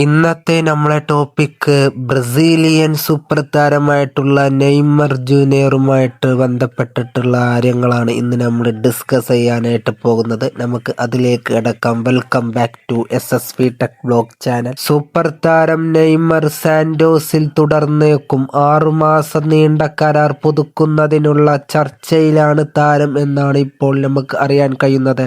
ഇന്നത്തെ നമ്മളെ topic Brazilian super താരമായിട്ടുള്ള Neymar ജൂനിയറുമായിട്ട് ബന്ധപ്പെട്ടിട്ടുള്ള കാര്യങ്ങളാണ് ഇന്ന് നമ്മൾ ഡിസ്കസ് ചെയ്യാനായിട്ട് പോകുന്നത്. നമുക്ക് അതിലേക്ക് കിടക്കാം. Welcome back to SSP tech blog channel. Super താരം നെയ്മർ സാന്റോസിൽ തുടർന്നേക്കും. 6 മാസം നീണ്ട കരാർ പുതുക്കുന്നതിനുള്ള ചർച്ചയിലാണ് താരം എന്നാണ് ഇപ്പോൾ നമുക്ക് അറിയാൻ കഴിയുന്നത്.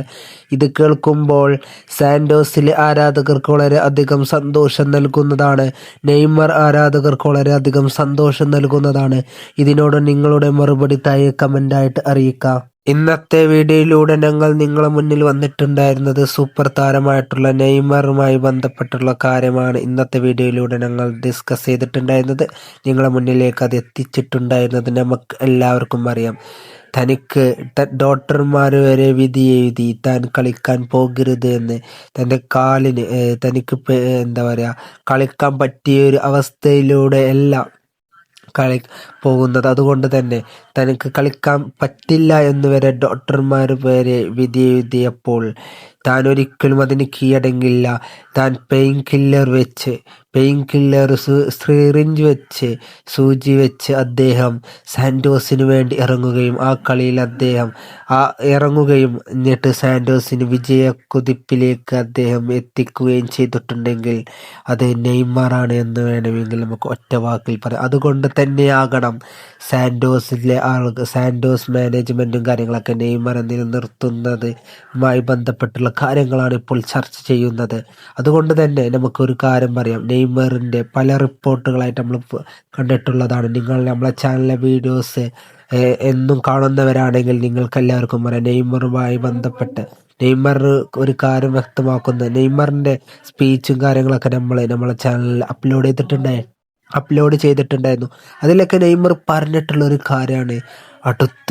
ഇത് കേൾക്കുമ്പോൾ സാന്റോസിലെ ആരാധകർക്ക് വളരെ അധികം സന്തോഷം നൽകുന്നതാണ്. നെയ്മർ ആരാധകർക്ക് വളരെയധികം സന്തോഷം നൽകുന്നതാണ്. ഇതിനോട് നിങ്ങളുടെ മറുപടി താഴെ കമന്റായിട്ട് അറിയിക്കാം. ഇന്നത്തെ വീഡിയോയിലൂടെ ഞങ്ങൾ നിങ്ങളുടെ മുന്നിൽ വന്നിട്ടുണ്ടായിരുന്നത് സൂപ്പർ താരമായിട്ടുള്ള നെയ്മറുമായി ബന്ധപ്പെട്ടുള്ള കാര്യമാണ്. ഇന്നത്തെ വീഡിയോയിലൂടെ ഞങ്ങൾ ഡിസ്കസ് ചെയ്തിട്ടുണ്ടായിരുന്നത്, നിങ്ങളുടെ മുന്നിലേക്ക് അത് എത്തിച്ചിട്ടുണ്ടായിരുന്നത് നമുക്ക് എല്ലാവർക്കും അറിയാം. തനിക്ക് ഡോക്ടർമാർ വരെ വിധി എഴുതി താൻ കളിക്കാൻ പോകരുത് എന്ന്. തൻ്റെ കാലിന് തനിക്ക് എന്താ പറയുക, കളിക്കാൻ പറ്റിയ ഒരു അവസ്ഥയിലൂടെ എല്ലാം പോകുന്നത്. അതുകൊണ്ട് തന്നെ തനിക്ക് കളിക്കാൻ പറ്റില്ല എന്ന് വരെ ഡോക്ടർമാർ വരെ വിധി എഴുതിയപ്പോൾ താൻ ഒരിക്കലും അതിന് കീഴടങ്ങില്ല. താൻ പെയിൻ കില്ലർ സിറിഞ്ച് വെച്ച് സൂചി വെച്ച് അദ്ദേഹം സാന്റോസിന് വേണ്ടി ഇറങ്ങുകയും ആ കളിയിൽ അദ്ദേഹം ഇറങ്ങുകയും എന്നിട്ട് സാന്റോസിന് വിജയക്കുതിപ്പിലേക്ക് അദ്ദേഹം എത്തിക്കുകയും ചെയ്തിട്ടുണ്ടെങ്കിൽ അത് നെയ്മറാണ് എന്ന് വേണമെങ്കിൽ നമുക്ക് ഒറ്റ വാക്കിൽ പറയാം. അതുകൊണ്ട് തന്നെയാകണം സാന്റോസ് മാനേജ്മെന്റും കാര്യങ്ങളൊക്കെ നെയ്മർ നിലനിർത്തുന്നതുമായി ബന്ധപ്പെട്ടുള്ള കാര്യങ്ങളാണ് ഇപ്പോൾ ചർച്ച ചെയ്യുന്നത്. അതുകൊണ്ട് തന്നെ നമുക്കൊരു കാര്യം പറയാം. നെയ്മറിൻ്റെ പല റിപ്പോർട്ടുകളായിട്ട് നമ്മൾ കണ്ടിട്ടുള്ളതാണ്. നിങ്ങൾ നമ്മളെ ചാനലിലെ വീഡിയോസ് എന്നും കാണുന്നവരാണെങ്കിൽ നിങ്ങൾക്ക് എല്ലാവർക്കും പറയാം, നെയ്മറുമായി ബന്ധപ്പെട്ട് നെയ്മർ ഒരു കാര്യം വ്യക്തമാക്കുന്ന നെയ്മറിൻ്റെ സ്പീച്ചും കാര്യങ്ങളൊക്കെ നമ്മളെ ചാനലിൽ അപ്ലോഡ് ചെയ്തിട്ടുണ്ടായിരുന്നു. അതിലൊക്കെ നെയ്മർ പറഞ്ഞിട്ടുള്ള ഒരു കാര്യമാണ്, അടുത്ത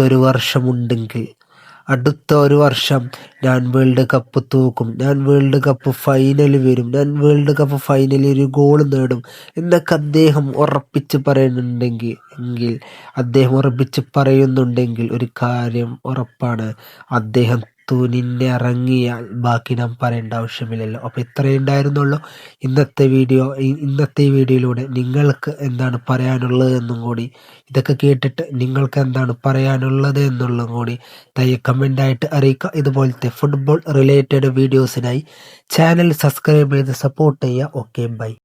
ഒരു വർഷം ഞാൻ വേൾഡ് കപ്പ് തൂക്കും, ഞാൻ വേൾഡ് കപ്പ് ഫൈനൽ വരും, ഞാൻ വേൾഡ് കപ്പ് ഫൈനലിൽ ഒരു ഗോൾ നേടും എന്നൊക്കെ അദ്ദേഹം ഉറപ്പിച്ച് പറയുന്നുണ്ടെങ്കിൽ ഒരു കാര്യം ഉറപ്പാണ്, അദ്ദേഹം തുനിഞ്ഞിറങ്ങിയാൽ ബാക്കി നാം പറയേണ്ട ആവശ്യമില്ലല്ലോ. അപ്പോൾ ഇത്രയേ ഉണ്ടായിരുന്നുള്ളൂ ഇന്നത്തെ വീഡിയോയിലൂടെ. നിങ്ങൾക്ക് എന്താണ് പറയാനുള്ളത് എന്നും കൂടി, ഇതൊക്കെ കേട്ടിട്ട് നിങ്ങൾക്ക് എന്താണ് പറയാനുള്ളത് എന്നുള്ളതും കൂടി താഴെ കമൻ്റായിട്ട് അറിയിക്കുക. ഇതുപോലത്തെ ഫുട്ബോൾ റിലേറ്റഡ് വീഡിയോസിനായി ചാനൽ സബ്സ്ക്രൈബ് ചെയ്ത് സപ്പോർട്ട് ചെയ്യുക. Okay, by.